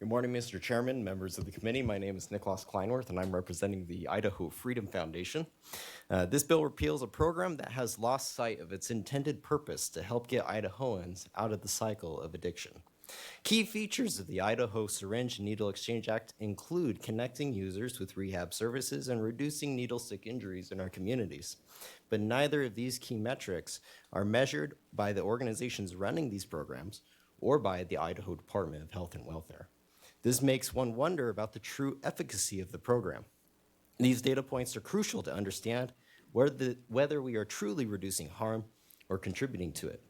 Good morning, Mr. Chairman, members of the committee. My name is Niklas Kleinworth, and I'm representing the Idaho Freedom Foundation. This bill repeals a program that has lost sight of its intended purpose to help get Idahoans out of the cycle of addiction. Key features of the Idaho Syringe and Needle Exchange Act include connecting users with rehab services and reducing needle stick injuries in our communities. But neither of these key metrics are measured by the organizations running these programs or by the Idaho Department of Health and Welfare. This makes one wonder about the true efficacy of the program. These data points are crucial to understand whether we are truly reducing harm or contributing to it.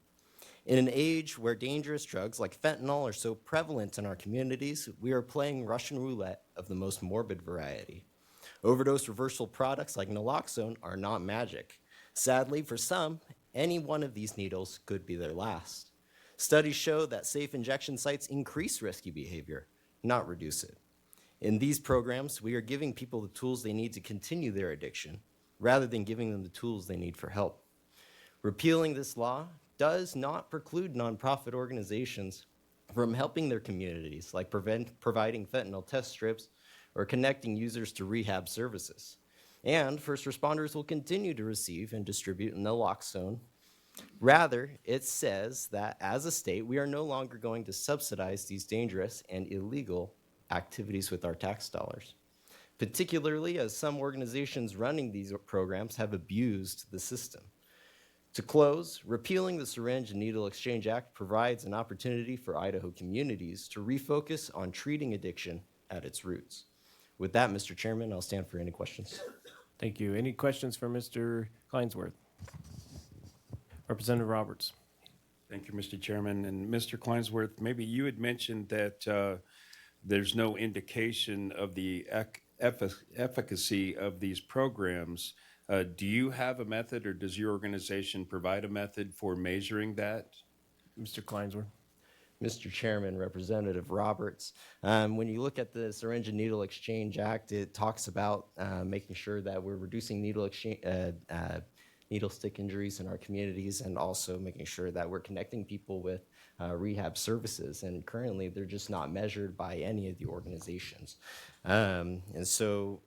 In an age where dangerous drugs like fentanyl are so prevalent in our communities, we are playing Russian roulette of the most morbid variety. Overdose reversal products like naloxone are not magic. Sadly, for some, any one of these needles could be their last. Studies show that safe injection sites increase risky behavior, not reduce it. In these programs, we are giving people the tools they need to continue their addiction, rather than giving them the tools they need for help. Repealing this law does not preclude nonprofit organizations from helping their communities, like providing fentanyl test strips or connecting users to rehab services. And first responders will continue to receive and distribute naloxone. Rather, it says that as a state, we are no longer going to subsidize these dangerous and illegal activities with our tax dollars, particularly as some organizations running these programs have abused the system. To close, repealing the Syringe and Needle Exchange Act provides an opportunity for Idaho communities to refocus on treating addiction at its roots. With that, Mr. Chairman, I'll stand for any questions. Thank you. Any questions for Mr. Kleinworth? Representative Roberts. Thank you, Mr. Chairman. And Mr. Kleinworth, maybe you had mentioned that there's no indication of the efficacy of these programs. Do you have a method, or does your organization provide a method for measuring that? Mr. Kleinworth. Mr. Chairman, Representative Roberts, when you look at the Syringe and Needle Exchange Act, it talks about making sure that we're reducing needle stick injuries in our communities, and also making sure that we're connecting people with rehab services. And currently, they're just not measured by any of the organizations. And so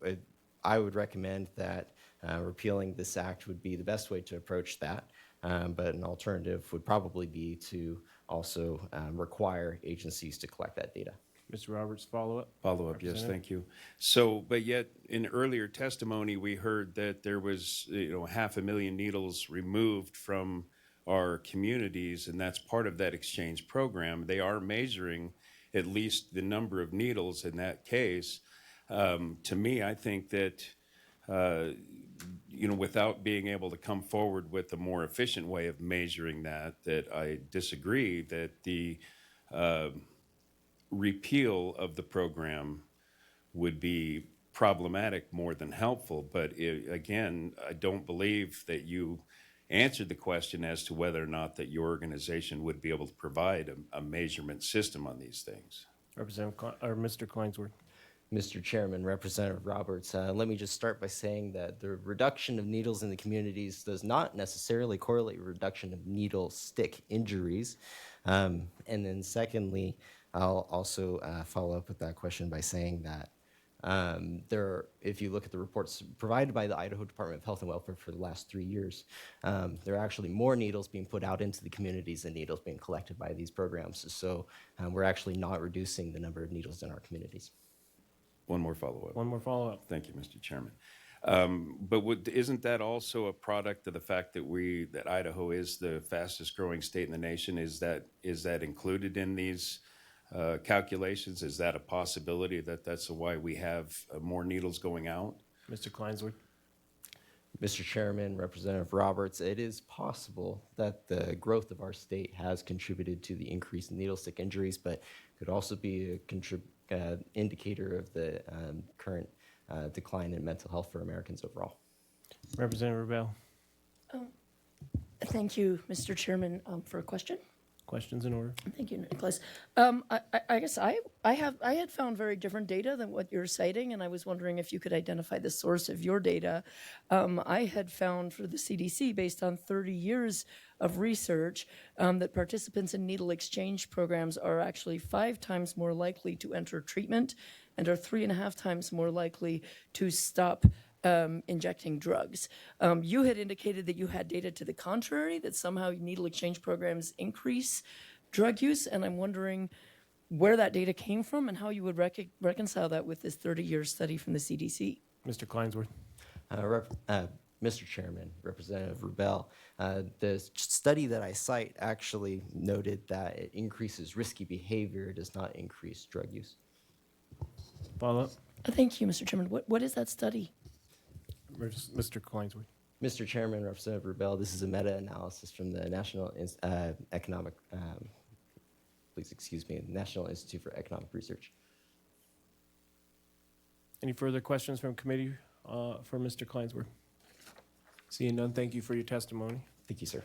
I would recommend that repealing this act would be the best way to approach that. But an alternative would probably be to also require agencies to collect that data. Mr. Roberts, follow-up? Follow-up, yes, thank you. So, but yet in earlier testimony, we heard that there was 500,000 needles removed from our communities, and that's part of that exchange program. They are measuring at least the number of needles in that case. To me, I think that without being able to come forward with a more efficient way of measuring that I disagree that the repeal of the program would be problematic more than helpful. But again, I don't believe that you answered the question as to whether or not that your organization would be able to provide a measurement system on these things. Mr. Kleinworth. Mr. Chairman, Representative Roberts, let me just start by saying that the reduction of needles in the communities does not necessarily correlate with reduction of needle stick injuries. And then secondly, I'll also follow up with that question by saying that if you look at the reports provided by the Idaho Department of Health and Welfare for the last 3 years, there are actually more needles being put out into the communities than needles being collected by these programs. So we're actually not reducing the number of needles in our communities. One more follow-up. One more follow-up. Thank you, Mr. Chairman. But isn't that also a product of the fact that Idaho is the fastest growing state in the nation? Is that included in these calculations? Is that a possibility that's why we have more needles going out? Mr. Kleinworth. Mr. Chairman, Representative Roberts, it is possible that the growth of our state has contributed to the increase in needle stick injuries, but could also be a indicator of the current decline in mental health for Americans overall. Representative Rebel. Thank you, Mr. Chairman, for a question. Questions in order? Thank you, Nicholas. I guess I had found very different data than what you're citing, and I was wondering if you could identify the source of your data. I had found for the CDC, based on 30 years of research, that participants in needle exchange programs are actually 5 times more likely to enter treatment and are 3.5 times more likely to stop injecting drugs. You had indicated that you had data to the contrary, that somehow needle exchange programs increase drug use, and I'm wondering where that data came from and how you would reconcile that with this 30-year study from the CDC. Mr. Kleinsworth. Mr. Chairman, Representative Rubel, the study that I cite actually noted that it increases risky behavior. It does not increase drug use. Follow up. Thank you, Mr. Chairman. What is that study? Mr. Kleinsworth. Mr. Chairman, Representative Rubel, this is a meta-analysis from the National National Institute for Economic Research. Any further questions from committee for Mr. Kleinsworth? Seeing none, thank you for your testimony. Thank you, sir.